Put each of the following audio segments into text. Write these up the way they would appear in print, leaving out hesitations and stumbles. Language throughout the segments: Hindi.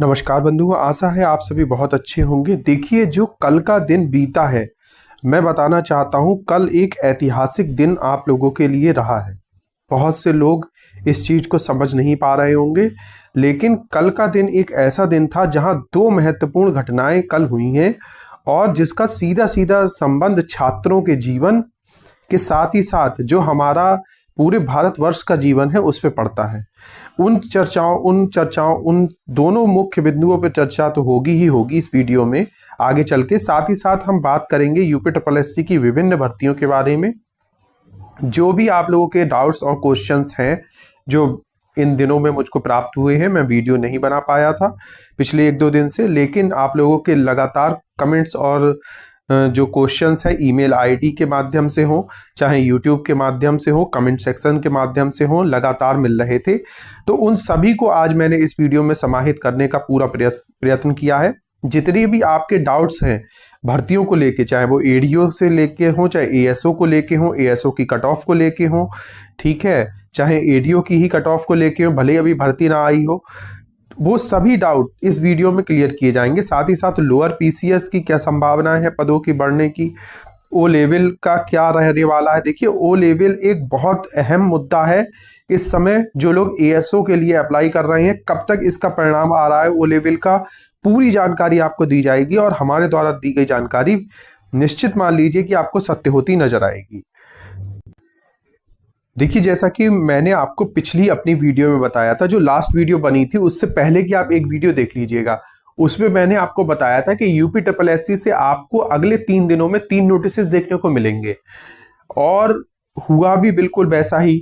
नमस्कार बंधुओं, आशा है आप सभी बहुत अच्छे होंगे। देखिए, जो कल का दिन बीता है, मैं बताना चाहता हूँ कल एक ऐतिहासिक दिन आप लोगों के लिए रहा है। बहुत से लोग इस चीज़ को समझ नहीं पा रहे होंगे, लेकिन कल का दिन एक ऐसा दिन था जहाँ दो महत्वपूर्ण घटनाएं कल हुई हैं और जिसका सीधा सीधा संबंध छात्रों के जीवन के साथ ही साथ जो हमारा पूरे भारतवर्ष का जीवन है उस पे पड़ता है। उन दोनों मुख्य बिंदुओं पर चर्चा तो होगी ही होगी इस वीडियो में आगे चल के। साथ ही साथ हम बात करेंगे यूपीएससी की विभिन्न भर्तियों के बारे में। जो भी आप लोगों के डाउट्स और क्वेश्चंस हैं जो इन दिनों में मुझको प्राप्त हुए हैं, मैं वीडियो नहीं बना पाया था पिछले 1-2 दिन से, लेकिन आप लोगों के लगातार कमेंट्स और जो क्वेश्चंस है ईमेल आईडी के माध्यम से हो, चाहे यूट्यूब के माध्यम से हो, कमेंट सेक्शन के माध्यम से हो, लगातार मिल रहे थे। तो उन सभी को आज मैंने इस वीडियो में समाहित करने का पूरा प्रयत्न किया है। जितने भी आपके डाउट्स हैं भर्तियों को लेके, चाहे वो एडीओ से लेके हो, चाहे एएसओ को लेके हो, एएसओ की कट ऑफ को लेके हो, ठीक है, चाहे एडीओ की ही कट ऑफ को लेके हो, भले अभी भर्ती ना आई हो, वो सभी डाउट इस वीडियो में क्लियर किए जाएंगे। साथ ही साथ लोअर पीसीएस की क्या संभावना है पदों की बढ़ने की, ओ लेवल का क्या रहने वाला है। देखिए, ओ लेवल एक बहुत अहम मुद्दा है इस समय। जो लोग एएसओ के लिए अप्लाई कर रहे हैं, कब तक इसका परिणाम आ रहा है ओ लेवल का, पूरी जानकारी आपको दी जाएगी और हमारे द्वारा दी गई जानकारी निश्चित मान लीजिए कि आपको सत्य होती नजर आएगी। देखिए, जैसा कि मैंने आपको पिछली अपनी वीडियो में बताया था, जो लास्ट वीडियो बनी थी उससे पहले की आप एक वीडियो देख लीजिएगा। उसमें मैंने आपको बताया था कि यूपीएससी से आपको अगले 3 दिनों में 3 नोटिसेस देखने को मिलेंगे और हुआ भी बिल्कुल वैसा ही।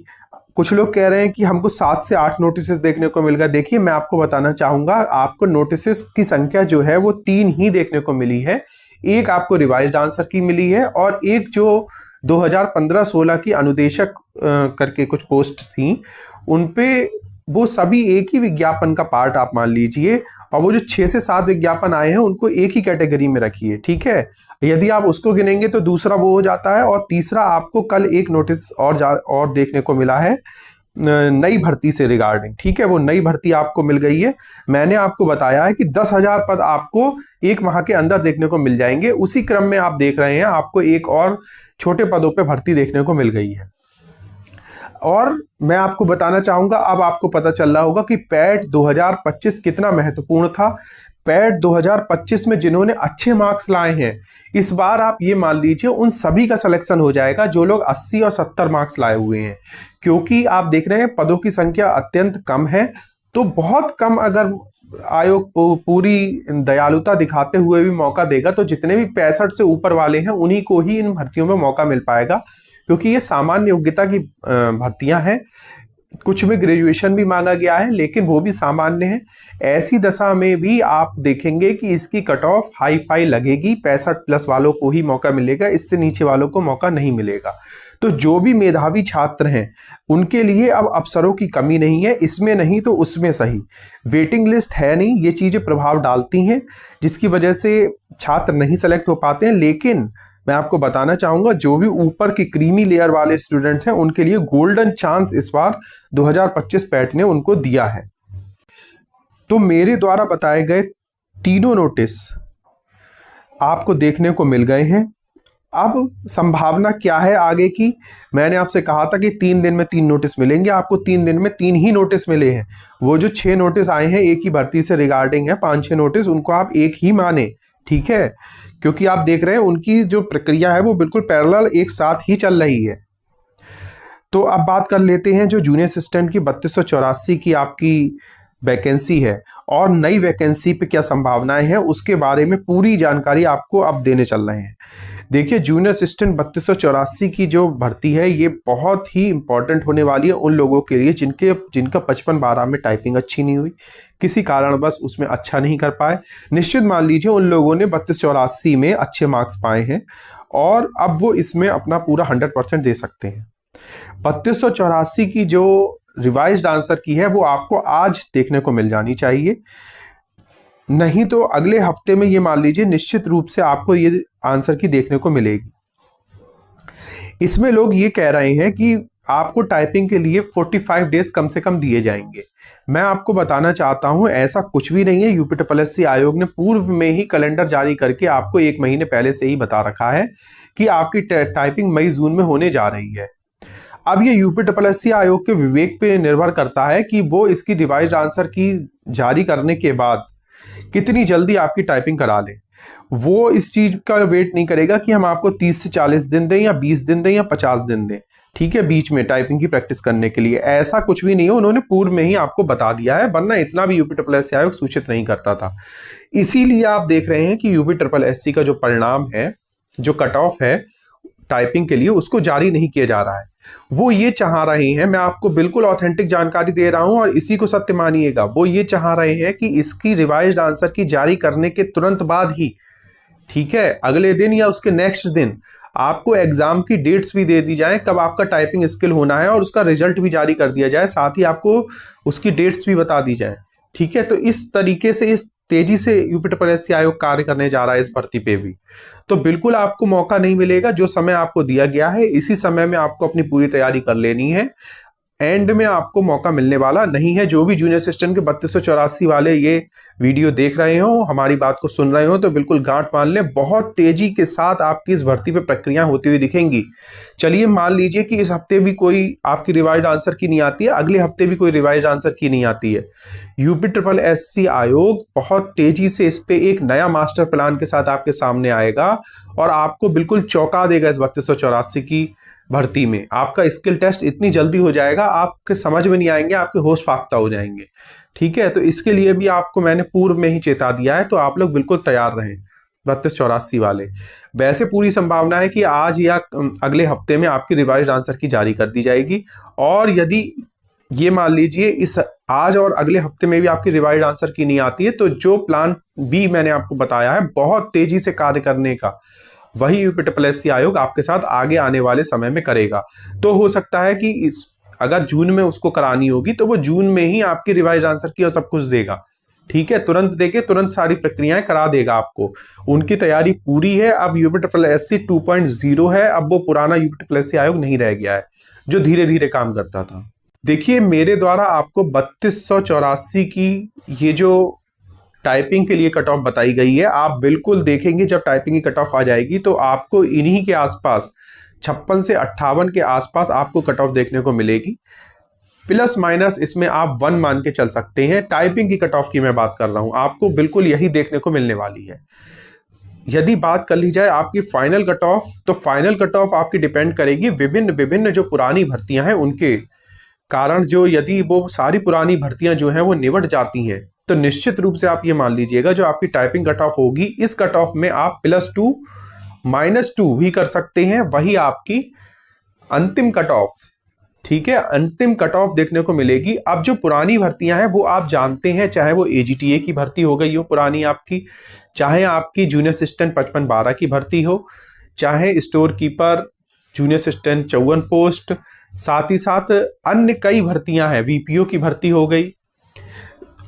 कुछ लोग कह रहे हैं कि हमको 7 से 8 नोटिसेस देखने को मिल गया। देखिए, मैं आपको बताना चाहूंगा, आपको नोटिसेस की संख्या जो है वो 3 ही देखने को मिली है। एक आपको रिवाइज्ड आंसर की मिली है और एक जो 2015-16 की अनुदेशक करके कुछ पोस्ट थी, उनपे वो सभी एक ही विज्ञापन का पार्ट आप मान लीजिए, और वो जो 6 से 7 विज्ञापन आए हैं उनको एक ही कैटेगरी में रखिए, ठीक है। यदि आप उसको गिनेंगे तो दूसरा वो हो जाता है। और तीसरा, आपको कल एक नोटिस और देखने को मिला है नई भर्ती से रिगार्डिंग, ठीक है। वो नई भर्ती आपको मिल गई है। मैंने आपको बताया है कि 10,000 पद आपको 1 माह के अंदर देखने को मिल जाएंगे। उसी क्रम में आप देख रहे हैं आपको एक और छोटे पदों पे भर्ती देखने को मिल गई है। और मैं आपको बताना चाहूंगा, अब आपको पता चल रहा होगा कि पैट 2025 कितना महत्वपूर्ण था। पैट 2025 में जिन्होंने अच्छे मार्क्स लाए हैं, इस बार आप ये मान लीजिए उन सभी का सिलेक्शन हो जाएगा जो लोग 80 और 70 मार्क्स लाए हुए हैं। क्योंकि आप देख रहे हैं पदों की संख्या अत्यंत कम है, तो बहुत कम अगर आयोग पूरी दयालुता दिखाते हुए भी मौका देगा तो जितने भी 65 से ऊपर वाले हैं उन्हीं को ही इन भर्तियों में मौका मिल पाएगा। क्योंकि ये सामान्य योग्यता की भर्तियां हैं, कुछ में ग्रेजुएशन भी मांगा गया है लेकिन वो भी सामान्य है। ऐसी दशा में भी आप देखेंगे कि इसकी कट ऑफ हाई फाई लगेगी, 65+ वालों को ही मौका मिलेगा, इससे नीचे वालों को मौका नहीं मिलेगा। तो जो भी मेधावी छात्र हैं उनके लिए अब अवसरों की कमी नहीं है, इसमें नहीं तो उसमें सही। वेटिंग लिस्ट है नहीं, ये चीजें प्रभाव डालती हैं जिसकी वजह से छात्र नहीं सेलेक्ट हो पाते हैं। लेकिन मैं आपको बताना चाहूंगा, जो भी ऊपर की क्रीमी लेयर वाले स्टूडेंट हैं उनके लिए गोल्डन चांस इस बार 2025 पैट ने उनको दिया है। तो मेरे द्वारा बताए गए तीनों नोटिस आपको देखने को मिल गए हैं। अब संभावना क्या है आगे की? मैंने आपसे कहा था कि 3 दिन में 3 नोटिस मिलेंगे। आपको 3 दिन में 3 ही नोटिस मिले हैं। वो जो 6 नोटिस आए हैं एक ही भर्ती से रिगार्डिंग है, 5-6 नोटिस, उनको आप एक ही माने, ठीक है। क्योंकि आप देख रहे हैं उनकी जो प्रक्रिया है वो बिल्कुल पैरेलल एक साथ ही चल रही है। तो अब बात कर लेते हैं जो जूनियर असिस्टेंट की 3284 की आपकी वैकेंसी है और नई वैकेंसी पे क्या संभावनाएं हैं उसके बारे में पूरी जानकारी आपको अब देने चल रहे हैं। देखिए, जूनियर असिस्टेंट 3284 की जो भर्ती है ये बहुत ही इंपॉर्टेंट होने वाली है उन लोगों के लिए जिनका 55-12 में टाइपिंग अच्छी नहीं हुई, किसी कारणवश उसमें अच्छा नहीं कर पाए। निश्चित मान लीजिए उन लोगों ने 3284 में अच्छे मार्क्स पाए हैं और अब वो इसमें अपना पूरा 100% दे सकते हैं। 3284 की जो रिवाइज्ड आंसर की है वो आपको आज देखने को मिल जानी चाहिए, नहीं तो अगले हफ्ते में ये मान लीजिए निश्चित रूप से आपको ये आंसर की देखने को मिलेगी। इसमें लोग ये कह रहे हैं कि आपको टाइपिंग के लिए 45 डेज कम से कम दिए जाएंगे। मैं आपको बताना चाहता हूं ऐसा कुछ भी नहीं है। यूपी ट्रिपल आयोग ने पूर्व में ही कैलेंडर जारी करके आपको 1 महीने पहले से ही बता रखा है कि आपकी टाइपिंग मई जून में होने जा रही है। अब ये यूपी ट्रिपल आयोग के विवेक पे निर्भर करता है कि वो इसकी रिवाइज आंसर की जारी करने के बाद कितनी जल्दी आपकी टाइपिंग करा ले। वो इस चीज का वेट नहीं करेगा कि हम आपको 30 से 40 दिन दें या 20 दिन दें या 50 दिन दें, ठीक है, बीच में टाइपिंग की प्रैक्टिस करने के लिए। ऐसा कुछ भी नहीं है, उन्होंने पूर्व में ही आपको बता दिया है, वरना इतना भी यूपी ट्रिपल आयोग सूचित नहीं करता था। इसीलिए आप देख रहे हैं कि यूपी ट्रिपल का जो परिणाम है, जो कट ऑफ है टाइपिंग के लिए, उसको जारी नहीं किया जा रहा है। वो ये चाह रहे हैं, मैं आपको बिल्कुल ऑथेंटिक जानकारी दे रहा हूं और इसी को सत्य मानिएगा, वो ये चाह रहे हैं कि इसकी रिवाइज्ड आंसर की जारी करने के तुरंत बाद ही, ठीक है, अगले दिन या उसके नेक्स्ट दिन आपको एग्जाम की डेट्स भी दे दी जाए कब आपका टाइपिंग स्किल होना है, और उसका रिजल्ट भी जारी कर दिया जाए, साथ ही आपको उसकी डेट्स भी बता दी जाए, ठीक है। तो इस तरीके से, इस तेजी से यूपी ट्रिपल आयोग कार्य करने जा रहा है इस भर्ती पे भी। तो बिल्कुल आपको मौका नहीं मिलेगा, जो समय आपको दिया गया है इसी समय में आपको अपनी पूरी तैयारी कर लेनी है। एंड में आपको मौका मिलने वाला नहीं है। जो भी जूनियर असिस्टेंट के 3284 वाले ये वीडियो देख रहे हो, हमारी बात को सुन रहे हो, तो बिल्कुल गांठ मान लें, बहुत तेजी के साथ आपकी इस भर्ती पे प्रक्रिया होती हुई दिखेंगी। चलिए मान लीजिए कि इस हफ्ते भी कोई आपकी रिवाइज्ड आंसर की नहीं आती है, अगले हफ्ते भी कोई रिवाइज्ड आंसर की नहीं आती है, यूपी ट्रिपल आयोग बहुत तेजी से इस पे एक नया मास्टर प्लान के साथ आपके सामने आएगा और आपको बिल्कुल चौंका देगा। इस 3284 की भर्ती में आपका स्किल टेस्ट इतनी जल्दी हो जाएगा, आपके समझ में नहीं आएंगे, आपके होश फाख्ता हो जाएंगे, ठीक है। तो इसके लिए भी आपको मैंने पूर्व में ही चेता दिया है, तो आप लोग बिल्कुल तैयार रहें 3284 वाले। वैसे पूरी संभावना है कि आज या अगले हफ्ते में आपकी रिवाइज्ड आंसर की जारी कर दी जाएगी, और यदि ये मान लीजिए इस आज और अगले हफ्ते में भी आपकी रिवाइज्ड आंसर की नहीं आती है, तो जो प्लान बी मैंने आपको बताया है बहुत तेजी से कार्य करने का, वही यूपी ट्रिपल आयोग आपके साथ आगे आने वाले समय में करेगा। तो हो सकता है कि इस अगर जून में उसको करानी होगी तो वो जून में ही आपकी रिवाइज्ड आंसर की और सब कुछ देगा, ठीक है, तुरंत देके तुरंत सारी प्रक्रियाएं करा देगा आपको। उनकी तैयारी पूरी है। अब यूपी ट्रिपल 2.0 है, अब वो पुराना यूपी ट्रिपल आयोग नहीं रह गया है जो धीरे धीरे काम करता था। देखिए, मेरे द्वारा आपको 3284 की ये जो टाइपिंग के लिए कट ऑफ बताई गई है, आप बिल्कुल देखेंगे जब टाइपिंग की कट ऑफ आ जाएगी तो आपको इन्हीं के आसपास 56 से 58 के आसपास आपको कट ऑफ देखने को मिलेगी। प्लस माइनस इसमें आप 1 मान के चल सकते हैं। टाइपिंग की कट ऑफ की मैं बात कर रहा हूं, आपको बिल्कुल यही देखने को मिलने वाली है। यदि बात कर ली जाए आपकी फाइनल कट ऑफ, तो फाइनल कट ऑफ आपकी डिपेंड करेगी विभिन्न जो पुरानी भर्तियां हैं उनके कारण। जो यदि वो सारी पुरानी भर्तियां जो हैं वो निबट जाती हैं, तो निश्चित रूप से आप ये मान लीजिएगा जो आपकी टाइपिंग कट ऑफ होगी, इस कट ऑफ में आप +2 -2 भी कर सकते हैं, वही आपकी अंतिम कट ऑफ, ठीक है, अंतिम कट ऑफ देखने को मिलेगी। अब जो पुरानी भर्तियां हैं वो आप जानते हैं, चाहे वो AGTA की भर्ती हो गई हो पुरानी आपकी, चाहे आपकी जूनियर असिस्टेंट 55-12 की भर्ती हो, चाहे store keeper junior assistant 54 post, साथ ही साथ अन्य कई भर्तियां हैं, VPO की भर्ती हो गई,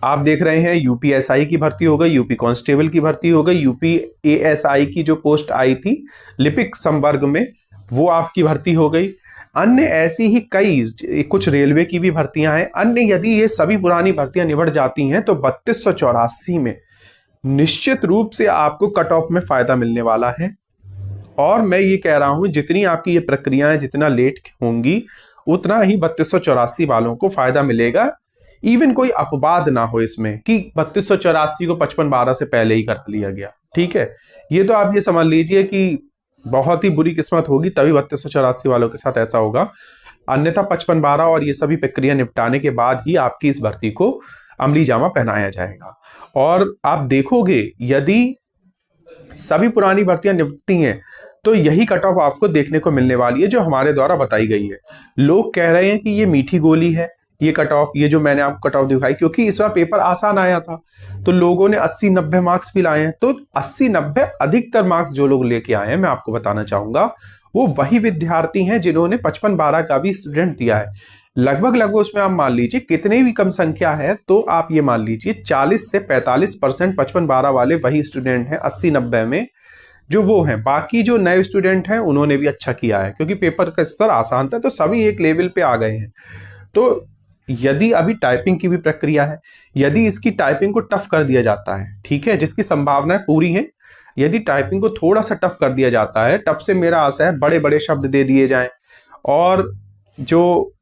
आप देख रहे हैं UPSI की भर्ती हो गई, यूपी कांस्टेबल की भर्ती हो गई, UPASI की जो पोस्ट आई थी लिपिक संवर्ग में, वो आपकी भर्ती हो गई। अन्य ऐसी ही कई कुछ रेलवे की भी भर्तियां हैं अन्य। यदि ये सभी पुरानी भर्तियां निबट जाती हैं तो 3284 में निश्चित रूप से आपको कट ऑफ में फायदा मिलने वाला है। और मैं ये कह रहा हूं जितनी आपकी ये प्रक्रियाएं जितना लेट होंगी उतना ही 3284 वालों को फायदा मिलेगा। इवन कोई अपवाद ना हो इसमें कि 3284 को 55-12 से पहले ही करा लिया गया, ठीक है। ये तो आप ये समझ लीजिए कि बहुत ही बुरी किस्मत होगी तभी 3284 वालों के साथ ऐसा होगा, अन्यथा 55-12 और ये सभी प्रक्रिया निपटाने के बाद ही आपकी इस भर्ती को अमली जामा पहनाया जाएगा। और आप देखोगे यदि सभी पुरानी भर्तियां निपटती हैं तो यही कट ऑफ आपको देखने को मिलने वाली है जो हमारे द्वारा बताई गई है। लोग कह रहे हैं कि ये मीठी गोली है ये कट ऑफ, ये जो मैंने आपको कट ऑफ दिखाई, क्योंकि इस बार पेपर आसान आया था तो लोगों ने 80-90 मार्क्स भी लाए हैं। तो 80-90 अधिकतर मार्क्स जो लोग लेके आए हैं, मैं आपको बताना चाहूंगा वो वही विद्यार्थी हैं जिन्होंने 55-12 का भी स्टूडेंट दिया है। लगभग उसमें आप मान लीजिए कितने भी कम संख्या है तो आप ये मान लीजिए 40 से 45% 55-12 वाले वही स्टूडेंट हैं 80-90 में जो वो हैं। बाकी जो नए स्टूडेंट हैं उन्होंने भी अच्छा किया है क्योंकि पेपर का स्तर आसान था तो सभी एक लेवल पे आ गए हैं। तो यदि अभी टाइपिंग की भी प्रक्रिया है, यदि इसकी टाइपिंग को टफ कर दिया जाता है, ठीक है, जिसकी संभावनाएं पूरी हैं, यदि टाइपिंग को थोड़ा सा टफ कर दिया जाता है, टफ से मेरा आशा है बड़े बड़े शब्द दे दिए जाएं और जो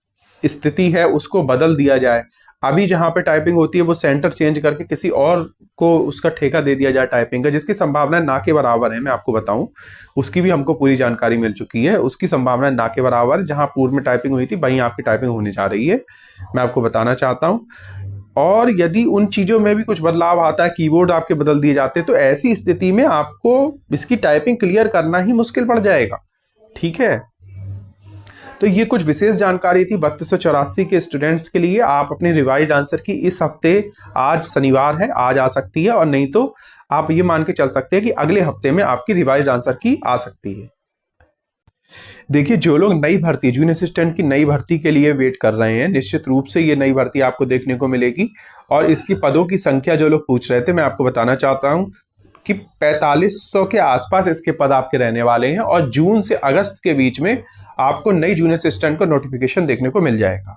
स्थिति है उसको बदल दिया जाए। अभी जहां पे टाइपिंग होती है वो सेंटर चेंज करके किसी और को उसका ठेका दे दिया जाए टाइपिंग का, जिसकी संभावना ना के बराबर है। मैं आपको बताऊं, उसकी भी हमको पूरी जानकारी मिल चुकी है, उसकी संभावना ना के बराबर, जहां पूर्व में टाइपिंग हुई थी वहीं आपकी टाइपिंग होने जा रही है, मैं आपको बताना चाहता हूं। और यदि उन चीजों में भी कुछ बदलाव आता है, कीबोर्ड आपके बदल दिए जाते हैं, तो ऐसी स्थिति में आपको इसकी टाइपिंग क्लियर करना ही मुश्किल पड़ जाएगा, ठीक है। तो ये कुछ विशेष जानकारी थी 3284 के स्टूडेंट्स के लिए। आप अपने रिवाइज्ड आंसर की इस हफ्ते, आज शनिवार है, आज आ सकती है, और नहीं तो आप ये मान के चल सकते हैं कि अगले हफ्ते में आपकी रिवाइज्ड आंसर की आ सकती है। देखिए, जो लोग नई भर्ती, जूनियर असिस्टेंट की नई भर्ती के लिए वेट कर रहे हैं, निश्चित रूप से ये नई भर्ती आपको देखने को मिलेगी। और इसकी पदों की संख्या जो लोग पूछ रहे थे, मैं आपको बताना चाहता हूं कि 4500 के आसपास इसके पद आपके रहने वाले हैं, और जून से अगस्त के बीच में आपको नई जूनियर असिस्टेंट का नोटिफिकेशन देखने को मिल जाएगा।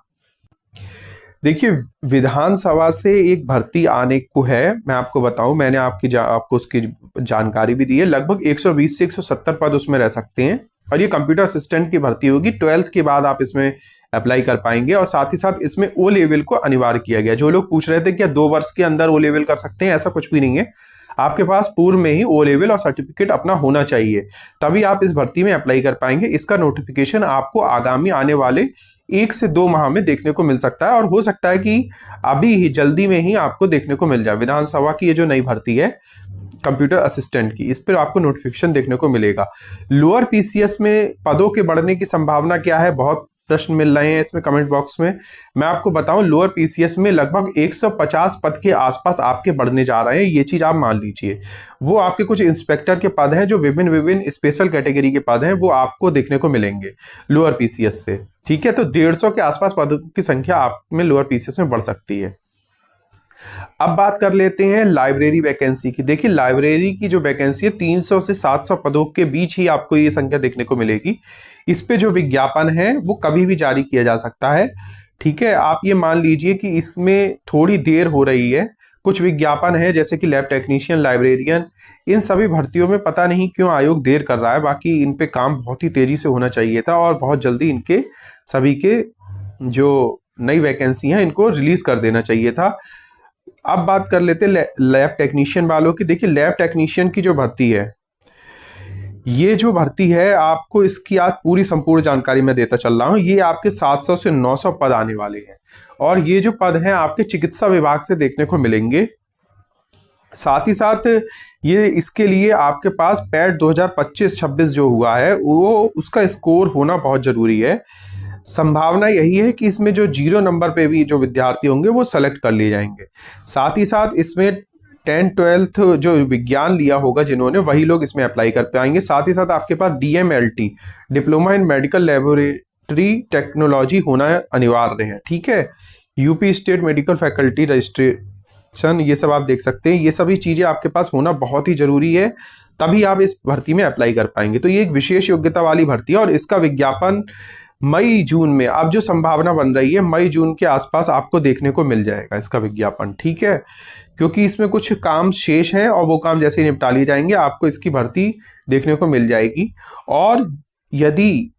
देखिए, विधानसभा से एक भर्ती आने को है, मैं आपको बताऊं, मैंने आपको उसकी जानकारी भी दी है। लगभग 120 से 170 पद उसमें रह सकते हैं, और ये कंप्यूटर असिस्टेंट की भर्ती होगी। 12th के बाद आप इसमें अप्लाई कर पाएंगे, और साथ ही साथ इसमें ओ लेवल को अनिवार्य किया गया। जो लोग पूछ रहे थे क्या 2 वर्ष के अंदर ओ लेवल कर सकते हैं, ऐसा कुछ भी नहीं है। आपके पास पूर्व में ही ओ लेवल और सर्टिफिकेट अपना होना चाहिए, तभी आप इस भर्ती में अप्लाई कर पाएंगे। इसका नोटिफिकेशन आपको आगामी आने वाले 1 से 2 माह में देखने को मिल सकता है, और हो सकता है कि अभी ही जल्दी में ही आपको देखने को मिल जाए। विधानसभा की ये जो नई भर्ती है कंप्यूटर असिस्टेंट की, इस पर आपको नोटिफिकेशन देखने को मिलेगा। लोअर पीसीएस में पदों के बढ़ने की संभावना क्या है, बहुत प्रश्न मिल रहे हैं इसमें कमेंट बॉक्स में। मैं आपको बताऊं, लोअर पीसीएस में लगभग 150 पद के आसपास आपके बढ़ने जा रहे हैं, ये चीज आप मान लीजिए। वो आपके कुछ इंस्पेक्टर के पद हैं, जो विभिन्न स्पेशल कैटेगरी के पद हैं, वो आपको देखने को मिलेंगे लोअर पीसीएस से, ठीक है। तो 150 के आसपास पदों की संख्या आप में लोअर पीसीएस में बढ़ सकती है। अब बात कर लेते हैं लाइब्रेरी वैकेंसी की। देखिए, लाइब्रेरी की जो वैकेंसी है 300 से 700 पदों के बीच ही आपको ये संख्या देखने को मिलेगी। इस पे जो विज्ञापन है वो कभी भी जारी किया जा सकता है, ठीक है। आप ये मान लीजिए कि इसमें थोड़ी देर हो रही है। कुछ विज्ञापन है जैसे कि लैब टेक्नीशियन, लाइब्रेरियन, इन सभी भर्तियों में पता नहीं क्यों आयोग देर कर रहा है। बाकी इन पे काम बहुत ही तेजी से होना चाहिए था, और बहुत जल्दी इनके सभी के जो नई वैकेंसी है इनको रिलीज कर देना चाहिए था। अब बात कर लेते हैं लैब टेक्नीशियन वालों की। देखिए, लैब टेक्नीशियन की जो भर्ती है, ये जो भर्ती है, आपको इसकी आज पूरी संपूर्ण जानकारी मैं देता चल रहा हूं। ये आपके 700 से 900 पद आने वाले हैं, और ये जो पद हैं आपके चिकित्सा विभाग से देखने को मिलेंगे। साथ ही साथ ये इसके लिए आपके पास पैट 2025-26 जो हुआ है, वो उसका स्कोर होना बहुत जरूरी है। संभावना यही है कि इसमें जो 0 नंबर पे भी जो विद्यार्थी होंगे वो सेलेक्ट कर लिए जाएंगे। साथ ही साथ इसमें 10th-12th जो विज्ञान लिया होगा जिन्होंने, वही लोग इसमें अप्लाई कर पाएंगे। साथ ही साथ आपके पास DMLT, diploma in medical laboratory technology होना अनिवार्य है, ठीक है। UP state medical faculty registration, ये सब आप देख सकते हैं। ये सभी चीजें आपके पास होना बहुत ही जरूरी है, तभी आप इस भर्ती में अप्लाई कर पाएंगे। तो ये एक विशेष योग्यता वाली भर्ती है, और इसका विज्ञापन मई जून में, अब जो संभावना बन रही है, मई जून के आसपास आपको देखने को मिल जाएगा इसका विज्ञापन, ठीक है। क्योंकि इसमें कुछ काम शेष हैं, और वो काम जैसे निपटा लिए जाएंगे आपको इसकी भर्ती देखने को मिल जाएगी। और यदि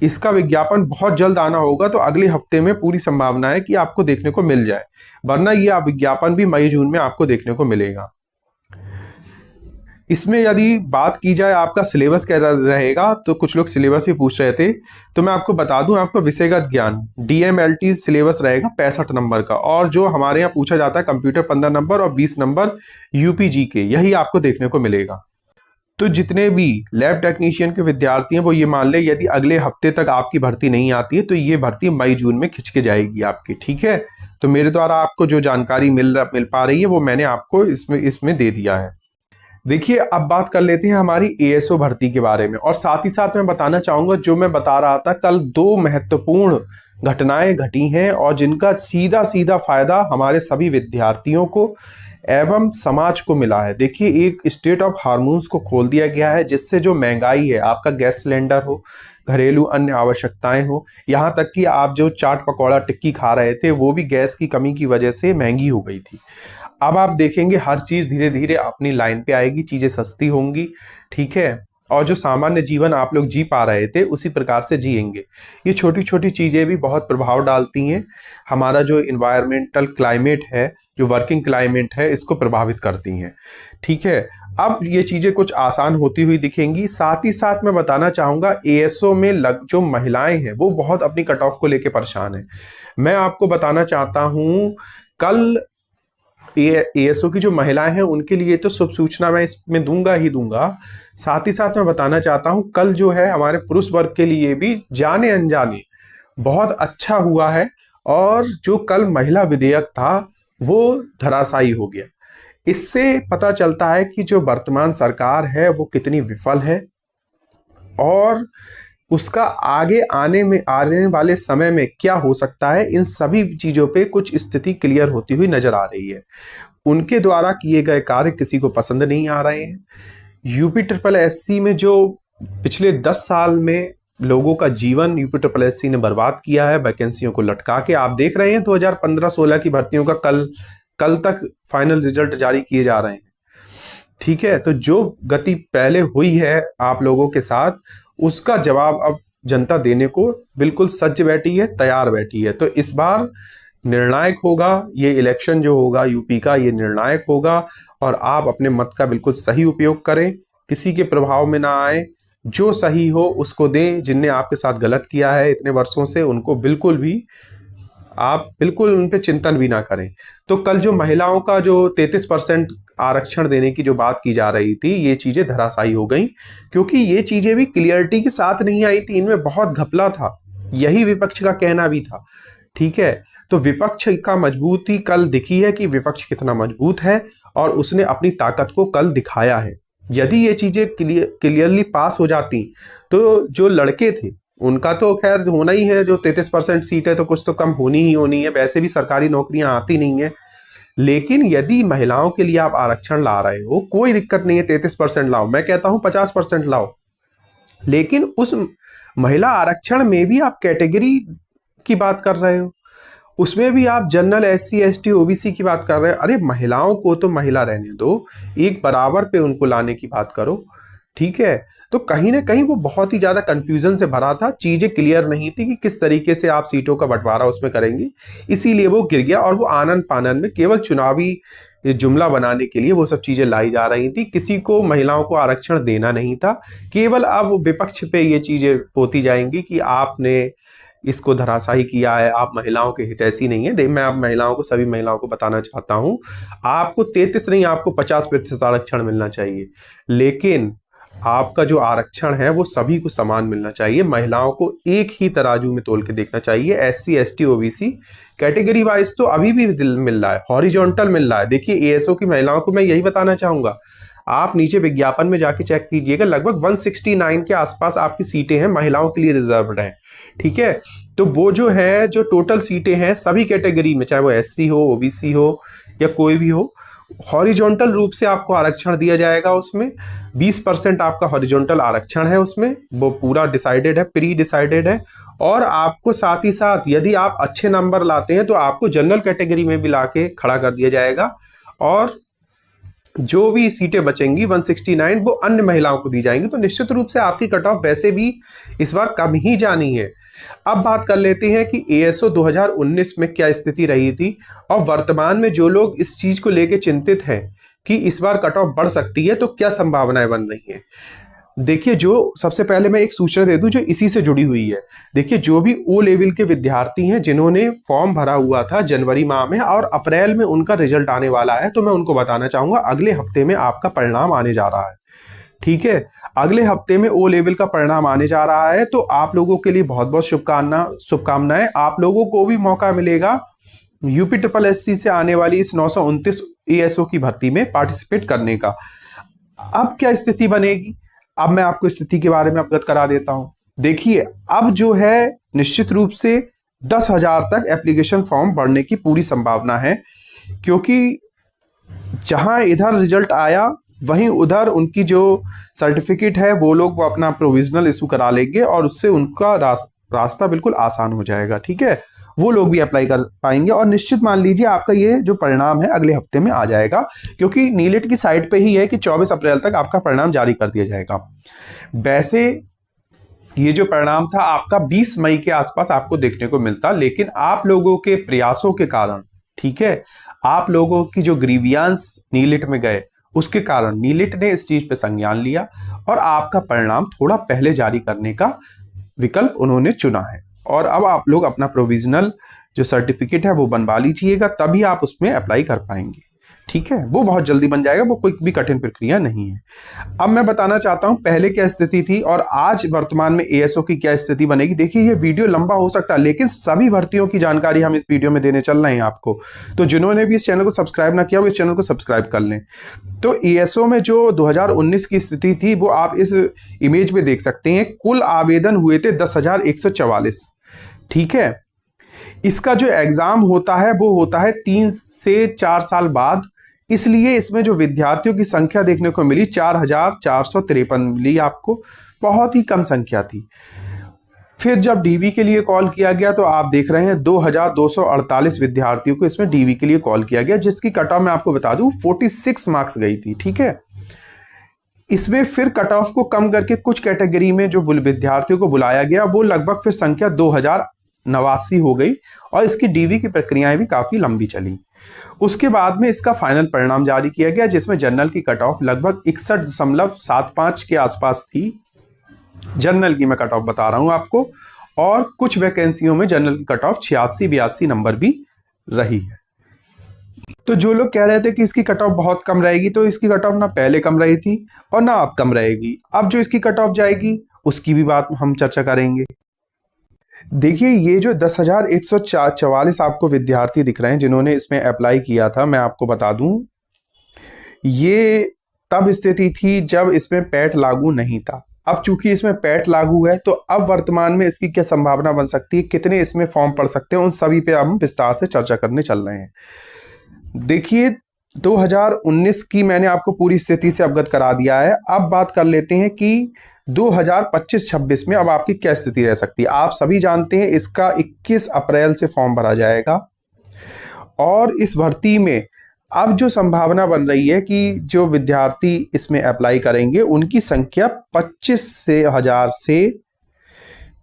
इसका विज्ञापन बहुत जल्द आना होगा तो अगले हफ्ते में पूरी संभावना है कि आपको देखने को मिल जाए, वरना ये विज्ञापन भी मई जून में आपको देखने को मिलेगा। इसमें यदि बात की जाए आपका सिलेबस क्या रहेगा, तो कुछ लोग सिलेबस ही पूछ रहे थे, तो मैं आपको बता दूं, आपका विषयगत ज्ञान DMLT सिलेबस रहेगा 65 नंबर का, और जो हमारे यहाँ पूछा जाता है कंप्यूटर 15 नंबर और 20 नंबर UPG के, यही आपको देखने को मिलेगा। तो जितने भी लैब टेक्नीशियन के विद्यार्थी हैं वो ये मान ले, यदि अगले हफ्ते तक आपकी भर्ती नहीं आती है तो ये भर्ती मई जून में खिंच के जाएगी आपकी, ठीक है। तो मेरे द्वारा आपको जो जानकारी मिल पा रही है वो मैंने आपको इसमें दे दिया है। देखिए, अब बात कर लेते हैं हमारी ASO भर्ती के बारे में, और साथ ही साथ मैं बताना चाहूंगा, जो मैं बता रहा था कल, 2 महत्वपूर्ण घटनाएं घटी हैं, और जिनका सीधा सीधा फायदा हमारे सभी विद्यार्थियों को एवं समाज को मिला है। देखिए, एक स्टेट ऑफ हार्मोन्स को खोल दिया गया है, जिससे जो महंगाई है, आपका गैस सिलेंडर हो घरेलू अन्य आवश्यकताएं हो, यहाँ तक कि आप जो चाट पकौड़ा टिक्की खा रहे थे वो भी गैस की कमी की वजह से महंगी हो गई थी। अब आप देखेंगे हर चीज धीरे धीरे अपनी लाइन पे आएगी, चीजें सस्ती होंगी, ठीक है, और जो सामान्य जीवन आप लोग जी पा रहे थे उसी प्रकार से जिएंगे। ये छोटी छोटी चीजें भी बहुत प्रभाव डालती हैं, हमारा जो इन्वायरमेंटल क्लाइमेट है, जो वर्किंग क्लाइमेट है, इसको प्रभावित करती हैं, ठीक है। अब ये चीजें कुछ आसान होती हुई दिखेंगी। साथ ही साथ मैं बताना चाहूंगा एएसओ में जो महिलाएं हैं वो बहुत अपनी कट ऑफ को लेकर परेशान है। मैं आपको बताना चाहता हूं कल एएसओ की जो महिलाएं हैं उनके लिए तो शुभ सूचना मैं इसमें दूंगा ही दूंगा। साथ ही साथ मैं बताना चाहता हूं कल जो है हमारे पुरुष वर्ग के लिए भी जाने अनजाने बहुत अच्छा हुआ है, और जो कल महिला विधेयक था वो धराशायी हो गया। इससे पता चलता है कि जो वर्तमान सरकार है वो कितनी विफल है, और उसका आगे आने वाले समय में क्या हो सकता है, इन सभी चीजों पे कुछ स्थिति क्लियर होती हुई नजर आ रही है। उनके द्वारा किए गए कार्य किसी को पसंद नहीं आ रहे हैं। यूपी ट्रिपल एससी में जो पिछले 10 साल में लोगों का जीवन यूपी ट्रिपल एससी ने बर्बाद किया है, वैकेंसियों को लटका के, आप देख रहे हैं 2015-16 की भर्तियों का कल तक फाइनल रिजल्ट जारी किए जा रहे हैं, ठीक है। तो जो गति पहले हुई है आप लोगों के साथ, उसका जवाब अब जनता देने को बिल्कुल सज्ज बैठी है, तैयार बैठी है। तो इस बार निर्णायक होगा, ये इलेक्शन जो होगा यूपी का, ये निर्णायक होगा, और आप अपने मत का बिल्कुल सही उपयोग करें, किसी के प्रभाव में ना आए, जो सही हो उसको दें। जिनने आपके साथ गलत किया है इतने वर्षों से, उनको बिल्कुल उन पे चिंतन भी ना करें। तो कल जो महिलाओं का जो 33% आरक्षण देने की जो बात की जा रही थी, ये चीजें धराशायी हो गई, क्योंकि ये चीजें भी क्लियरिटी के साथ नहीं आई थी, इनमें बहुत घपला था, यही विपक्ष का कहना भी था, ठीक है। तो विपक्ष का मजबूती कल दिखी है कि विपक्ष कितना मजबूत है, और उसने अपनी ताकत को कल दिखाया है। यदि ये चीजें क्लियरली पास हो जाती तो जो लड़के थे उनका तो खैर होना ही है, जो 33% सीट है तो कुछ तो कम होनी ही होनी है, वैसे भी सरकारी नौकरियां आती नहीं है। लेकिन यदि महिलाओं के लिए आप आरक्षण ला रहे हो, कोई दिक्कत नहीं है, 33% लाओ, मैं कहता हूं 50% लाओ, लेकिन उस महिला आरक्षण में भी आप कैटेगरी की बात कर रहे हो, उसमें भी आप जनरल, एससी, एसटी, ओबीसी की बात कर रहे हो। अरे महिलाओं को तो महिला रहने दो, एक बराबर पे उनको लाने की बात करो, ठीक है। तो कहीं ना कहीं वो बहुत ही ज्यादा कंफ्यूजन से भरा था, चीजें क्लियर नहीं थी कि किस तरीके से आप सीटों का बंटवारा उसमें करेंगे, इसीलिए वो गिर गया। और वो आनन फानन में केवल चुनावी जुमला बनाने के लिए वो सब चीजें लाई जा रही थी, किसी को महिलाओं को आरक्षण देना नहीं था। केवल अब विपक्ष पे ये चीजें होती जाएंगी कि आपने इसको धराशायी किया है, आप महिलाओं के हितैषी नहीं है। मैं आप महिलाओं को, सभी महिलाओं को बताना चाहता हूं, आपको 33 नहीं, आपको 50% आरक्षण मिलना चाहिए, लेकिन आपका जो आरक्षण है वो सभी को समान मिलना चाहिए। महिलाओं को एक ही तराजू में तोल के देखना चाहिए। SC, ST, OBC category wise तो अभी भी मिल रहा है, हॉरिजॉन्टल मिल रहा है। देखिए एएसओ की महिलाओं को मैं यही बताना चाहूंगा, आप नीचे विज्ञापन में जाके चेक कीजिएगा, लगभग 169 के आसपास आपकी सीटें हैं महिलाओं के लिए रिजर्व्ड हैं, ठीक है। तो वो जो है, जो टोटल सीटें हैं सभी कैटेगरी में, चाहे वो एससी हो, ओबीसी हो या कोई भी हो, हॉरिजॉन्टल रूप से आपको आरक्षण दिया जाएगा। उसमें 20% आपका हॉरिजॉन्टल आरक्षण है, उसमें वो पूरा डिसाइडेड है, प्री डिसाइडेड है। और आपको साथ ही साथ यदि आप अच्छे नंबर लाते हैं तो आपको जनरल कैटेगरी में भी लाके खड़ा कर दिया जाएगा, और जो भी सीटें बचेंगी 169 वो अन्य महिलाओं को दी जाएंगी। तो निश्चित रूप से आपकी कट ऑफ वैसे भी इस बार कम ही जानी है। अब बात कर लेते हैं कि एएसओ 2019 में क्या स्थिति रही थी, और वर्तमान में जो लोग इस चीज को लेकर चिंतित हैं कि इस बार कट ऑफ बढ़ सकती है, तो क्या संभावनाएं बन रही हैं। देखिए, जो सबसे पहले मैं एक सूचना दे दूं जो इसी से जुड़ी हुई है। देखिए, जो भी ओ लेवल के विद्यार्थी हैं जिन्होंने फॉर्म भरा हुआ था जनवरी माह में और अप्रैल में उनका रिजल्ट आने वाला है, तो मैं उनको बताना चाहूंगा अगले हफ्ते में आपका परिणाम आने जा रहा है, ठीक है। अगले हफ्ते में ओ लेवल का परिणाम आने जा रहा है, तो आप लोगों के लिए बहुत बहुत शुभकामनाएं। आप लोगों को भी मौका मिलेगा यूपी ट्रिपल एससी से आने वाली इस 929 एएसओ की भर्ती में पार्टिसिपेट करने का। अब क्या स्थिति बनेगी, अब मैं आपको स्थिति के बारे में अवगत करा देता हूं। देखिए, अब जो है निश्चित रूप से 10,000 तक एप्लीकेशन फॉर्म बढ़ने की पूरी संभावना है, क्योंकि जहां इधर रिजल्ट आया वहीं उधर उनकी जो सर्टिफिकेट है वो लोग वो अपना प्रोविजनल इशू करा लेंगे और उससे उनका रास्ता बिल्कुल आसान हो जाएगा। ठीक है, वो लोग भी अप्लाई कर पाएंगे और निश्चित मान लीजिए आपका ये जो परिणाम है अगले हफ्ते में आ जाएगा, क्योंकि नीलेट की साइट पे ही है कि 24 अप्रैल तक आपका परिणाम जारी कर दिया जाएगा। वैसे ये जो परिणाम था आपका 20 मई के आसपास आपको देखने को मिलता, लेकिन आप लोगों के प्रयासों के कारण, ठीक है, आप लोगों की जो ग्रीवियांस नीलेट में गए उसके कारण नीलेट ने इस चीज पे संज्ञान लिया और आपका परिणाम थोड़ा पहले जारी करने का विकल्प उन्होंने चुना है। और अब आप लोग अपना प्रोविजनल जो सर्टिफिकेट है वो बनवा लीजिएगा, तभी आप उसमें अप्लाई कर पाएंगे। ठीक है, वो बहुत जल्दी बन जाएगा, वो कोई भी कठिन प्रक्रिया नहीं है। अब मैं बताना चाहता हूं पहले क्या स्थिति थी और आज वर्तमान में एएसओ की क्या स्थिति बनेगी। देखिए ये वीडियो लंबा हो सकता है, लेकिन सभी भर्तियों की जानकारी हम इस वीडियो में देने चल रहे हैं आपको। तो जिन्होंने भी इस चैनल को सब्सक्राइब ना किया वो इस चैनल को सब्सक्राइब कर लें। तो एएसओ में जो 2019 की स्थिति थी वो आप इस इमेज में देख सकते हैं। कुल आवेदन हुए थे 10,144। ठीक है, इसका जो एग्जाम होता है वो होता है 3 से 4 साल बाद, इसलिए इसमें जो विद्यार्थियों की संख्या देखने को मिली 4,453 मिली आपको, बहुत ही कम संख्या थी। फिर जब डीवी के लिए कॉल किया गया तो आप देख रहे हैं 2,248 विद्यार्थियों को इसमें डीवी के लिए कॉल किया गया, जिसकी कट ऑफ मैं आपको बता दूं 46 मार्क्स गई थी। ठीक है, इसमें फिर कट ऑफ को कम करके कुछ कैटेगरी में जो विद्यार्थियों को बुलाया गया वो लगभग फिर संख्या 2,089 हो गई और इसकी डीवी की प्रक्रियाएं भी काफी लंबी चली। उसके बाद में इसका फाइनल परिणाम जारी किया गया, जिसमें जनरल की कट ऑफ लगभग 61.75 के आसपास थी। जनरल की मैं कट ऑफ बता रहा हूं आपको, और कुछ वैकेंसियों में जनरल की कट ऑफ 86-82 नंबर भी रही है। तो जो लोग कह रहे थे कि इसकी कट ऑफ बहुत कम रहेगी, तो इसकी कट ऑफ ना पहले कम रही थी और ना अब कम रहेगी। अब जो इसकी कट ऑफ जाएगी उसकी भी बात हम चर्चा करेंगे। देखिए ये जो 10,144 आपको विद्यार्थी दिख रहे हैं जिन्होंने इसमें अप्लाई किया था, मैं आपको बता दूं ये तब स्थिति थी जब इसमें पैट लागू नहीं था। अब चूंकि इसमें पैट लागू है तो अब वर्तमान में इसकी क्या संभावना बन सकती है, कितने इसमें फॉर्म पड़ सकते हैं, उन सभी पे हम विस्तार से चर्चा करने चल रहे हैं। देखिए 2019 की मैंने आपको पूरी स्थिति से अवगत करा दिया है। अब बात कर लेते हैं कि 2025-26 में अब आपकी क्या स्थिति रह सकती है। आप सभी जानते हैं इसका 21 अप्रैल से फॉर्म भरा जाएगा और इस भर्ती में अब जो संभावना बन रही है कि जो विद्यार्थी इसमें अप्लाई करेंगे उनकी संख्या 25,000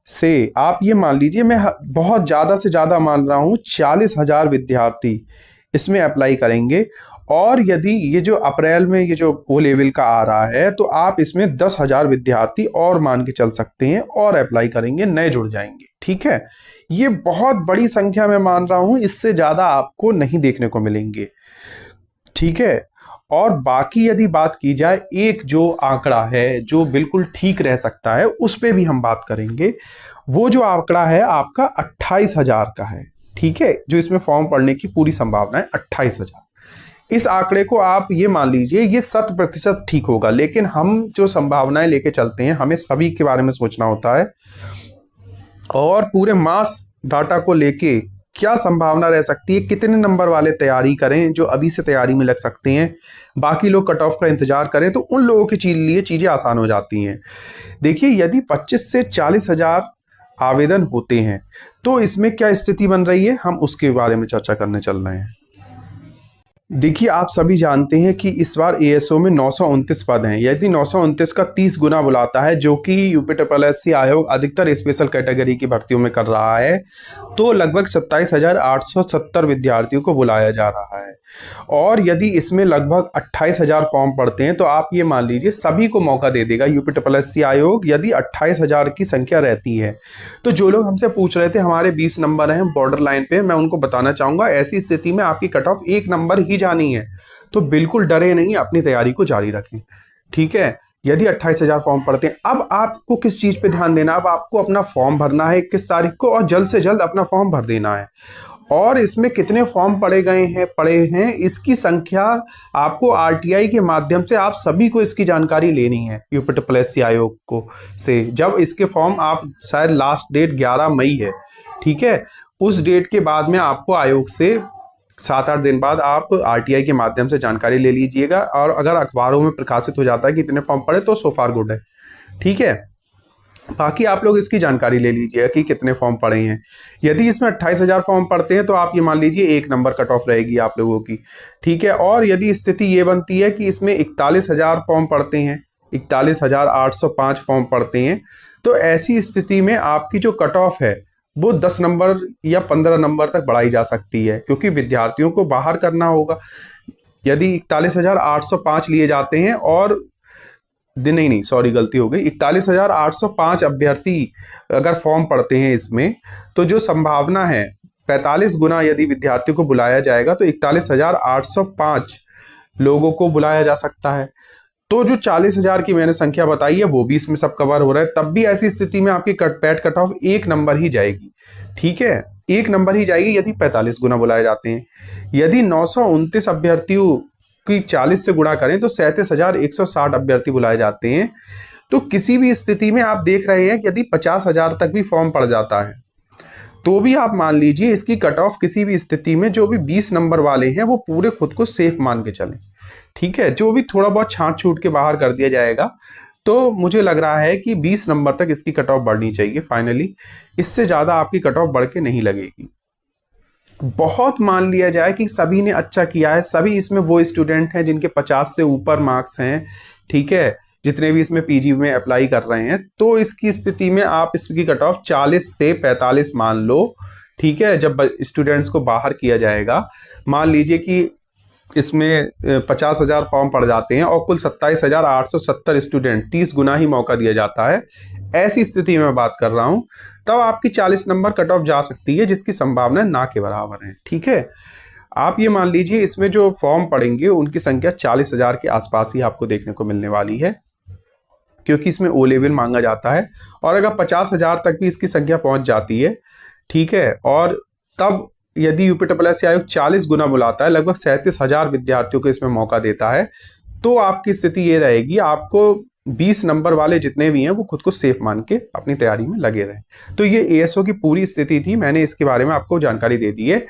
से आप ये मान लीजिए, मैं बहुत ज़्यादा से ज़्यादा मान रहा हूँ 40,000 विद्यार्थी इसमें अप्लाई करेंगे। और यदि ये जो अप्रैल में ये जो ओ लेवल का आ रहा है तो आप इसमें 10,000 विद्यार्थी और मान के चल सकते हैं और अप्लाई करेंगे, नए जुड़ जाएंगे। ठीक है, ये बहुत बड़ी संख्या में मान रहा हूं, इससे ज्यादा आपको नहीं देखने को मिलेंगे। ठीक है, और बाकी यदि बात की जाए एक जो आंकड़ा है जो बिल्कुल ठीक रह सकता है उस पर भी हम बात करेंगे। वो जो आंकड़ा है आपका 28,000 का है। ठीक है, जो इसमें फॉर्म पड़ने की पूरी संभावना है 28,000। इस आंकड़े को आप ये मान लीजिए ये 100% ठीक होगा, लेकिन हम जो संभावनाएं लेके चलते हैं हमें सभी के बारे में सोचना होता है और पूरे मास डाटा को लेके क्या संभावना रह सकती है, कितने नंबर वाले तैयारी करें जो अभी से तैयारी में लग सकते हैं, बाकी लोग कट ऑफ का इंतजार करें, तो उन लोगों के लिए चीजें आसान हो जाती हैं। देखिए यदि 25 से 40,000 आवेदन होते हैं तो इसमें क्या स्थिति बन रही है, हम उसके बारे में चर्चा करने चल रहे हैं। देखिए आप सभी जानते हैं कि इस बार एएसओ में 929 पद हैं। यदि 929 का 30 गुना बुलाता है, जो कि यूपी SSC आयोग अधिकतर स्पेशल कैटेगरी की भर्तियों में कर रहा है, तो लगभग 27,870 विद्यार्थियों को बुलाया जा रहा है। और यदि इसमें लगभग 28,000 फॉर्म पड़ते हैं तो आप ये मान लीजिए सभी को मौका दे देगा यूपी SSC आयोग, यदि 28,000 की संख्या रहती है। तो जो लोग हमसे पूछ रहे थे हमारे 20 नंबर हैं बॉर्डर लाइन पे, मैं उनको बताना चाहूंगा ऐसी स्थिति में आपकी कट ऑफ 1 नंबर ही जानी है, तो बिल्कुल डरे नहीं, अपनी तैयारी को जारी रखें। ठीक है, यदि 28,000 फॉर्म पड़ते हैं, अब आपको किस चीज पे ध्यान देना, अब आपको अपना फॉर्म भरना है 21 तारीख को और जल्द से जल्द अपना फॉर्म भर देना है। और इसमें कितने फॉर्म पड़े हैं इसकी संख्या आपको आरटीआई के माध्यम से आप सभी को इसकी जानकारी लेनी है यूपी SSC आयोग को से। जब इसके फॉर्म आप शायद लास्ट डेट 11 मई है, ठीक है, उस डेट के बाद में आपको आयोग से 7-8 दिन बाद आप RTI के माध्यम से जानकारी ले लीजिएगा, और अगर अखबारों में प्रकाशित हो जाता है कि इतने फॉर्म पड़े तो सो फार गुड है, ठीक है। बाकी आप लोग इसकी जानकारी ले लीजिएगा कि कितने फॉर्म पड़े हैं। यदि इसमें 28,000 फॉर्म पड़ते हैं तो आप ये मान लीजिए 1 नंबर कट ऑफ रहेगी आप लोगों की, ठीक है। और यदि स्थिति ये बनती है कि इसमें 41,000 फॉर्म पड़ते हैं, 41,805 फॉर्म पड़ते हैं, तो ऐसी स्थिति में आपकी जो कट ऑफ है वो 10 नंबर या 15 नंबर तक बढ़ाई जा सकती है, क्योंकि विद्यार्थियों को बाहर करना होगा। यदि 41,805 लिए जाते हैं और नहीं सॉरी गलती हो गई, 41,805 अभ्यर्थी अगर फॉर्म पड़ते हैं इसमें, तो जो संभावना है 45 गुना यदि विद्यार्थियों को बुलाया जाएगा तो 41,805 लोगों को बुलाया जा सकता है। तो जो 40,000 की मैंने संख्या बताई है वो भी इसमें सब कवर हो रहा है। तब भी ऐसी स्थिति में आपकी पैट कट ऑफ 1 नंबर ही जाएगी, ठीक है, 1 नंबर ही जाएगी यदि 45 गुना बुलाए जाते हैं। यदि 929 अभ्यर्थियों की 40 से गुणा करें तो 37,160 अभ्यर्थी बुलाए जाते हैं। तो किसी भी स्थिति में आप देख रहे हैं कि यदि 50,000 तक भी फॉर्म पड़ जाता है तो भी आप मान लीजिए इसकी कट ऑफ किसी भी स्थिति में जो भी 20 नंबर वाले हैं वो पूरे खुद को सेफ मान के चलें, ठीक है। जो भी थोड़ा बहुत छांट छूट के बाहर कर दिया जाएगा, तो मुझे लग रहा है कि 20 नंबर तक इसकी कट ऑफ बढ़नी चाहिए फाइनली, इससे ज़्यादा आपकी कट ऑफ बढ़ के नहीं लगेगी। बहुत मान लिया जाए कि सभी ने अच्छा किया है, सभी इसमें वो स्टूडेंट हैं जिनके 50 से ऊपर मार्क्स हैं, ठीक है, जितने भी इसमें पीजी में अप्लाई कर रहे हैं, तो इसकी स्थिति में आप इसकी कट ऑफ 40 से 45 मान लो, ठीक है। जब स्टूडेंट्स को बाहर किया जाएगा, मान लीजिए कि इसमें 50,000 फॉर्म पड़ जाते हैं और कुल 27,870 स्टूडेंट, 30 गुना ही मौका दिया जाता है, ऐसी स्थिति में बात कर रहा हूं, तब आपकी 40 नंबर कट ऑफ जा सकती है, जिसकी संभावना ना के बराबर है, ठीक है। आप ये मान लीजिए इसमें जो फॉर्म पड़ेंगे उनकी संख्या 40,000 के आसपास ही आपको देखने को मिलने वाली है, क्योंकि इसमें ओ लेवल मांगा जाता है। और अगर 50,000 तक भी इसकी संख्या पहुंच जाती है, ठीक है, और तब यदि यूपीएससी आयोग 40 गुना बुलाता है, लगभग 37,000 विद्यार्थियों को इसमें मौका देता है, तो आपकी स्थिति ये रहेगी, आपको 20 नंबर वाले जितने भी हैं वो खुद को सेफ मान के अपनी तैयारी में लगे रहें। तो ये एएसओ की पूरी स्थिति थी, मैंने इसके बारे में आपको जानकारी दे दी है।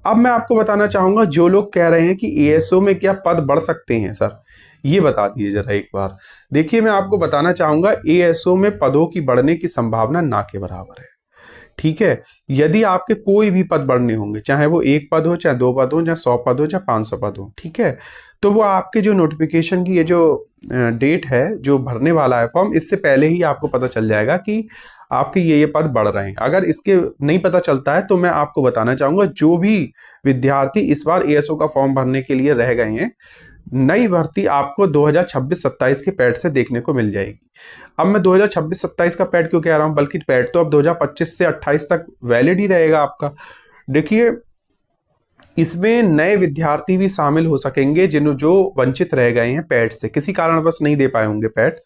अब मैं आपको बताना चाहूंगा, जो लोग कह रहे हैं कि एएसओ में क्या पद बढ़ सकते हैं सर, ये बता दीजिए जरा एक बार। देखिए मैं आपको बताना चाहूंगा, एएसओ में पदों की बढ़ने की संभावना ना के बराबर है, ठीक है। यदि आपके कोई भी पद बढ़ने होंगे, चाहे वो 1 पद हो, चाहे 2 पद हो, चाहे 100 पद हो, चाहे 500 पद हो, ठीक है, तो वो आपके जो नोटिफिकेशन की ये जो डेट है जो भरने वाला है फॉर्म, इससे पहले ही आपको पता चल जाएगा कि आपके ये पद बढ़ रहे हैं। अगर इसके नहीं पता चलता है तो मैं आपको बताना चाहूंगा, जो भी विद्यार्थी इस बार एएसओ का फॉर्म भरने के लिए रह गए हैं, नई भर्ती आपको 2026-27 के पैड से देखने को मिल जाएगी। अब मैं 2026-27 का पैड क्यों कह रहा हूं, बल्कि पैड तो अब 2025 से 28 तक वैलिड ही रहेगा आपका। देखिए इसमें नए विद्यार्थी भी शामिल हो सकेंगे जो वंचित रह गए हैं पैड से, किसी कारणवश नहीं दे पाए होंगे पैड,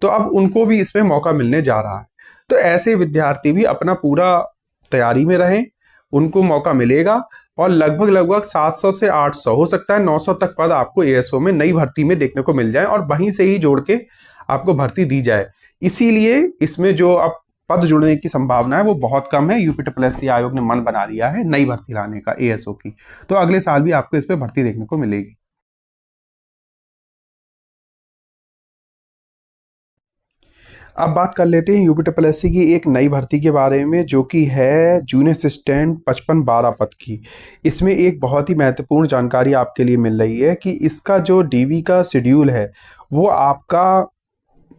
तो अब उनको भी इसमें मौका मिलने जा रहा है। तो ऐसे विद्यार्थी भी अपना पूरा तैयारी में रहें, उनको मौका मिलेगा, और लगभग 700 से 800 हो सकता है 900 तक पद आपको एएसओ में नई भर्ती में देखने को मिल जाए, और वहीं से ही जोड़ के आपको भर्ती दी जाए। इसीलिए इसमें जो अब पद जुड़ने की संभावना है वो बहुत कम है। यूपीएससी आयोग ने मन बना लिया है नई भर्ती लाने का एएसओ की, तो अगले साल भी आपको इस पे भर्ती देखने को मिलेगी। अब बात कर लेते हैं यूपीएससी की एक नई भर्ती के बारे में, जो कि है जूनियर असिस्टेंट 55-12 पद की। इसमें एक बहुत ही महत्वपूर्ण जानकारी आपके लिए मिल रही है कि इसका जो डीवी का शेड्यूल है वो आपका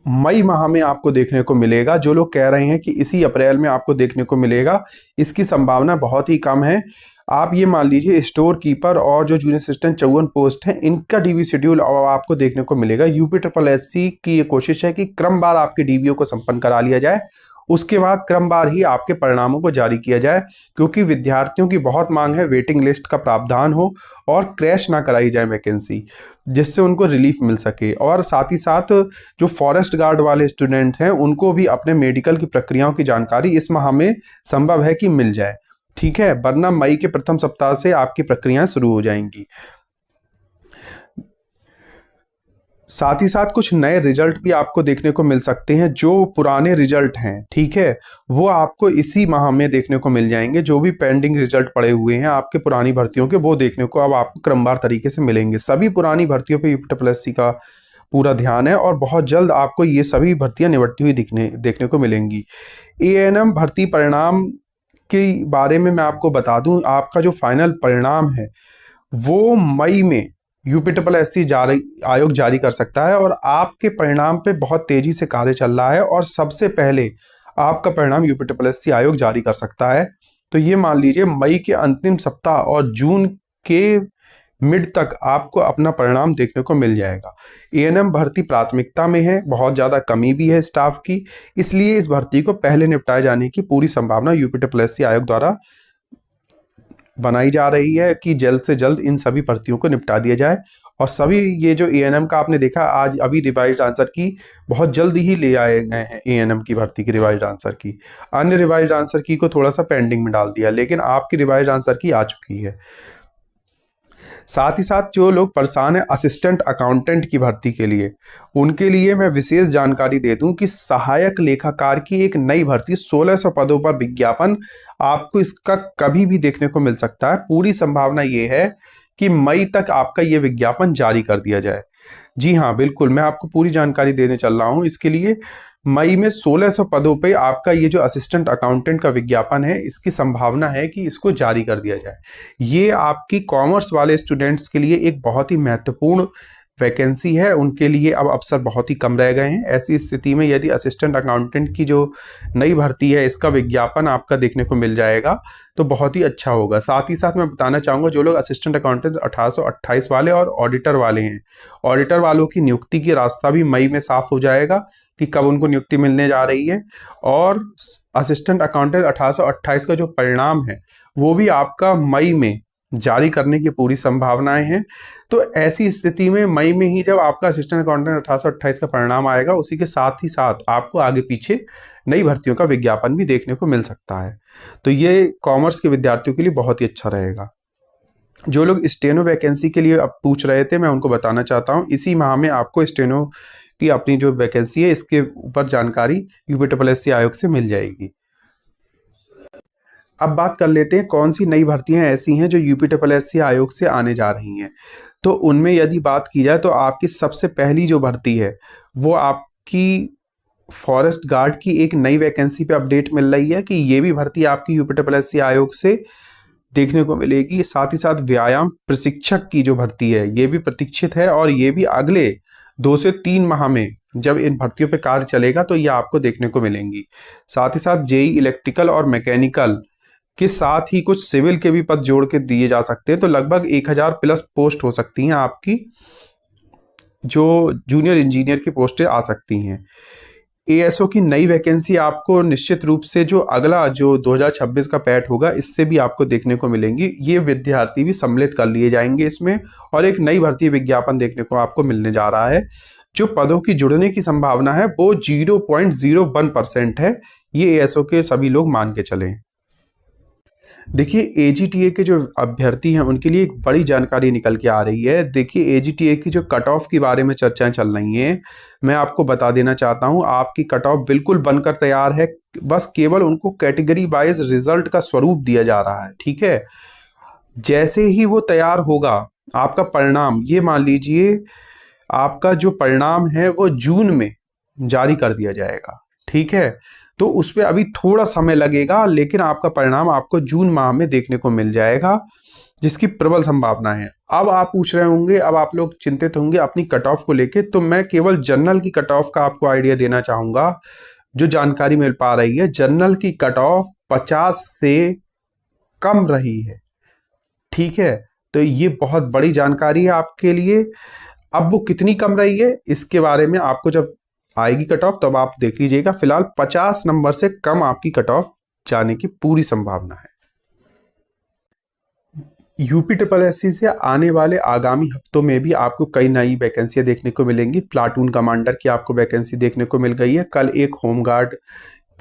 मई माह में आपको देखने को मिलेगा। जो लोग कह रहे हैं कि इसी अप्रैल में आपको देखने को मिलेगा, इसकी संभावना बहुत ही कम है। आप ये मान लीजिए स्टोर कीपर और जो जूनियर असिस्टेंट 54 पोस्ट हैं, इनका डीवी शेड्यूल आपको देखने को मिलेगा। यूपीएससी की ये कोशिश है कि क्रमवार आपके डीवीओ को संपन्न करा लिया जाए, उसके बाद क्रमवार ही आपके परिणामों को जारी किया जाए, क्योंकि विद्यार्थियों की बहुत मांग है वेटिंग लिस्ट का प्रावधान हो और क्रैश ना कराई जाए वैकेंसी, जिससे उनको रिलीफ मिल सके। और साथ ही साथ जो फॉरेस्ट गार्ड वाले स्टूडेंट हैं उनको भी अपने मेडिकल की प्रक्रियाओं की जानकारी इस माह में संभव है कि मिल जाए, ठीक है, वरना मई के प्रथम सप्ताह से आपकी प्रक्रियाएं शुरू हो जाएंगी। साथ ही साथ कुछ नए रिजल्ट भी आपको देखने को मिल सकते हैं। जो पुराने रिजल्ट हैं, ठीक है, वो आपको इसी माह में देखने को मिल जाएंगे। जो भी पेंडिंग रिजल्ट पड़े हुए हैं आपके पुरानी भर्तियों के, वो देखने को अब आपको क्रमवार तरीके से मिलेंगे। सभी पुरानी भर्तियों पे यूपीएससी का पूरा ध्यान है और बहुत जल्द आपको ये सभी भर्तियां निवड़ती हुई देखने को मिलेंगी। एएनएम भर्ती परिणाम के बारे में मैं आपको बता दूं, आपका जो फाइनल परिणाम है वो मई में यूपीएससी आयोग जारी कर सकता है और आपके परिणाम पे बहुत तेजी से कार्य चल रहा है और सबसे पहले आपका परिणाम यूपीएससी आयोग जारी कर सकता है। तो ये मान लीजिए मई के अंतिम सप्ताह और जून के मिड तक आपको अपना परिणाम देखने को मिल जाएगा। एएनएम भर्ती प्राथमिकता में है, बहुत ज़्यादा कमी भी है स्टाफ की, इसलिए इस भर्ती को पहले निपटाए जाने की पूरी संभावना यूपीएससी आयोग द्वारा बनाई जा रही है कि जल्द से जल्द इन सभी भर्तियों को निपटा दिया जाए। और सभी ये जो एएनएम का आपने देखा, आज अभी रिवाइज्ड आंसर की बहुत जल्द ही ले आए गए हैं। एएनएम की भर्ती की रिवाइज्ड आंसर की, अन्य रिवाइज्ड आंसर की को थोड़ा सा पेंडिंग में डाल दिया, लेकिन आपकी रिवाइज्ड आंसर की आ चुकी है। साथ ही साथ जो लोग परेशान है असिस्टेंट अकाउंटेंट की भर्ती के लिए, उनके लिए मैं विशेष जानकारी दे दूं कि सहायक लेखाकार की एक नई भर्ती 1600 पदों पर विज्ञापन आपको इसका कभी भी देखने को मिल सकता है। पूरी संभावना ये है कि मई तक आपका ये विज्ञापन जारी कर दिया जाए। जी हाँ, बिल्कुल, मैं आपको पूरी जानकारी देने चल रहा हूँ। इसके लिए मई में 1600 पदों पे आपका ये जो असिस्टेंट अकाउंटेंट का विज्ञापन है, इसकी संभावना है कि इसको जारी कर दिया जाए। ये आपकी कॉमर्स वाले स्टूडेंट्स के लिए एक बहुत ही महत्वपूर्ण वैकेंसी है, उनके लिए अब अवसर बहुत ही कम रह गए हैं। ऐसी स्थिति में यदि असिस्टेंट अकाउंटेंट की जो नई भर्ती है, इसका विज्ञापन आपका देखने को मिल जाएगा तो बहुत ही अच्छा होगा। साथ ही साथ मैं बताना चाहूँगा, जो लोग असिस्टेंट अकाउंटेंट 1828 वाले और ऑडिटर वाले हैं, ऑडिटर वालों की नियुक्ति की रास्ता भी मई में साफ हो जाएगा कि कब उनको नियुक्ति मिलने जा रही है। और असिस्टेंट अकाउंटेंट 1828 का जो परिणाम है वो भी आपका मई में जारी करने की पूरी संभावनाएं हैं। तो ऐसी स्थिति में मई में ही जब आपका असिस्टेंट अकाउंटेंट 1828 का परिणाम आएगा, उसी के साथ ही साथ आपको आगे पीछे नई भर्तियों का विज्ञापन भी देखने को मिल सकता है। तो ये कॉमर्स के विद्यार्थियों के लिए बहुत ही अच्छा रहेगा। जो लोग स्टेनो वैकेंसी के लिए अब पूछ रहे थे, मैं उनको बताना चाहता हूँ, इसी माह में आपको स्टेनो की अपनी जो वैकेंसी है इसके ऊपर जानकारी यूपीएससी आयोग से मिल जाएगी। अब बात कर लेते हैं कौन सी नई भर्तियां ऐसी हैं जो यूपीएससी आयोग से आने जा रही हैं। तो उनमें यदि बात की जाए तो आपकी सबसे पहली जो भर्ती है वो आपकी फॉरेस्ट गार्ड की एक नई वैकेंसी पे अपडेट मिल रही है कि ये भी भर्ती आपकी यूपीएससी आयोग से देखने को मिलेगी। साथ ही साथ व्यायाम प्रशिक्षक की जो भर्ती है ये भी प्रतीक्षित है और ये भी अगले 2 से 3 माह में जब इन भर्तियों पे कार्य चलेगा तो ये आपको देखने को मिलेंगी। साथ ही साथ जेई इलेक्ट्रिकल और मैकेनिकल के साथ ही कुछ सिविल के भी पद जोड़ के दिए जा सकते हैं। तो लगभग 1000 प्लस पोस्ट हो सकती हैं, आपकी जो जूनियर इंजीनियर की पोस्टें आ सकती हैं। एएसओ की नई वैकेंसी आपको निश्चित रूप से जो अगला जो 2026 का पैट होगा इससे भी आपको देखने को मिलेंगी। ये विद्यार्थी भी सम्मिलित कर लिए जाएंगे इसमें और एक नई भर्ती विज्ञापन देखने को आपको मिलने जा रहा है। जो पदों की जुड़ने की संभावना है वो 0.01% है। ये एएसओ के सभी लोग मान के चलें। देखिए, एजीटीए के जो अभ्यर्थी हैं उनके लिए एक बड़ी जानकारी निकल के आ रही है। देखिए, एजीटीए की जो कट ऑफ के बारे में चर्चाएं चल रही हैं, मैं आपको बता देना चाहता हूं, आपकी कट ऑफ बिल्कुल बनकर तैयार है। बस केवल उनको कैटेगरी वाइज रिजल्ट का स्वरूप दिया जा रहा है, ठीक है। जैसे ही वो तैयार होगा आपका परिणाम, ये मान लीजिए आपका जो परिणाम है वो जून में जारी कर दिया जाएगा, ठीक है। तो उस पर अभी थोड़ा समय लगेगा, लेकिन आपका परिणाम आपको जून माह में देखने को मिल जाएगा, जिसकी प्रबल संभावना है। अब आप पूछ रहे होंगे, अब आप लोग चिंतित होंगे अपनी कट ऑफ को लेके, तो मैं केवल जनरल की कट ऑफ का आपको आइडिया देना चाहूंगा। जो जानकारी मिल पा रही है, जनरल की कट ऑफ 50 से कम रही है, ठीक है। तो ये बहुत बड़ी जानकारी है आपके लिए। अब वो कितनी कम रही है इसके बारे में आपको जब आएगी कट ऑफ तब आप देख लीजिएगा। फिलहाल 50 नंबर से कम आपकी कट ऑफ जाने की पूरी संभावना है। यूपीएससी से आने वाले आगामी हफ्तों में भी आपको कई नई वैकेंसियां देखने को मिलेंगी। प्लाटून कमांडर की आपको वैकेंसी देखने को मिल गई है। कल एक होमगार्ड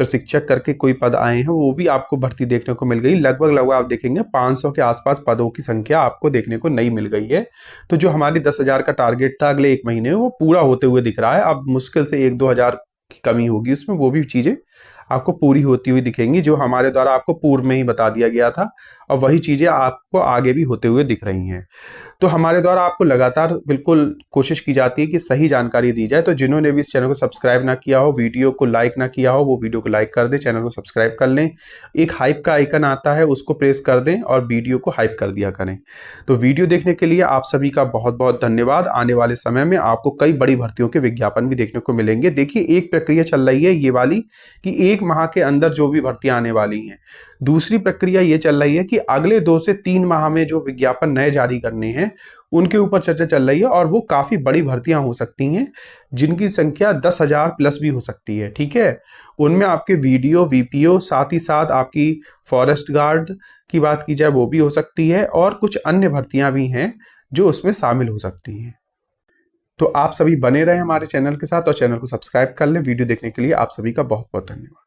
प्रशिक्षक करके कोई पद आए हैं, वो भी आपको भर्ती देखने को मिल गई। लगभग आप देखेंगे 500 के आसपास पदों की संख्या आपको देखने को नहीं मिल गई है। तो जो हमारी 10,000 का टारगेट था अगले 1 महीने में, वो पूरा होते हुए दिख रहा है। अब मुश्किल से 1-2 हज़ार की कमी होगी उसमें, वो भी चीज़ें आपको पूरी होती हुई दिखेंगी जो हमारे द्वारा आपको पूर्व में ही बता दिया गया था, और वही चीज़ें आपको आगे भी होते हुए दिख रही हैं। तो हमारे द्वारा आपको लगातार बिल्कुल कोशिश की जाती है कि सही जानकारी दी जाए। तो जिन्होंने भी इस चैनल को सब्सक्राइब ना किया हो, वीडियो को लाइक ना किया हो, वो वीडियो को लाइक कर दें, चैनल को सब्सक्राइब कर लें। एक हाइप का आइकन आता है, उसको प्रेस कर दें और वीडियो को हाइप कर दिया करें। तो वीडियो देखने के लिए आप सभी का बहुत बहुत धन्यवाद। आने वाले समय में आपको कई बड़ी भर्तियों के विज्ञापन भी देखने को मिलेंगे। देखिए, एक प्रक्रिया चल रही है ये वाली कि 1 माह के अंदर जो भी भर्तियां आने वाली हैं। दूसरी प्रक्रिया ये चल रही है कि अगले 2 से 3 माह में जो विज्ञापन नए जारी करने हैं, उनके ऊपर चर्चा चल रही है, और वो काफ़ी बड़ी भर्तियां हो सकती हैं जिनकी संख्या 10,000 प्लस भी हो सकती है। ठीक है, उनमें आपके वीडियो, वीपीओ, साथ ही साथ आपकी फॉरेस्ट गार्ड की बात की जाए वो भी हो सकती है, और कुछ अन्य भर्तियां भी हैं जो उसमें शामिल हो सकती हैं। तो आप सभी बने रहें हमारे चैनल के साथ और चैनल को सब्सक्राइब कर लें। वीडियो देखने के लिए आप सभी का बहुत बहुत धन्यवाद।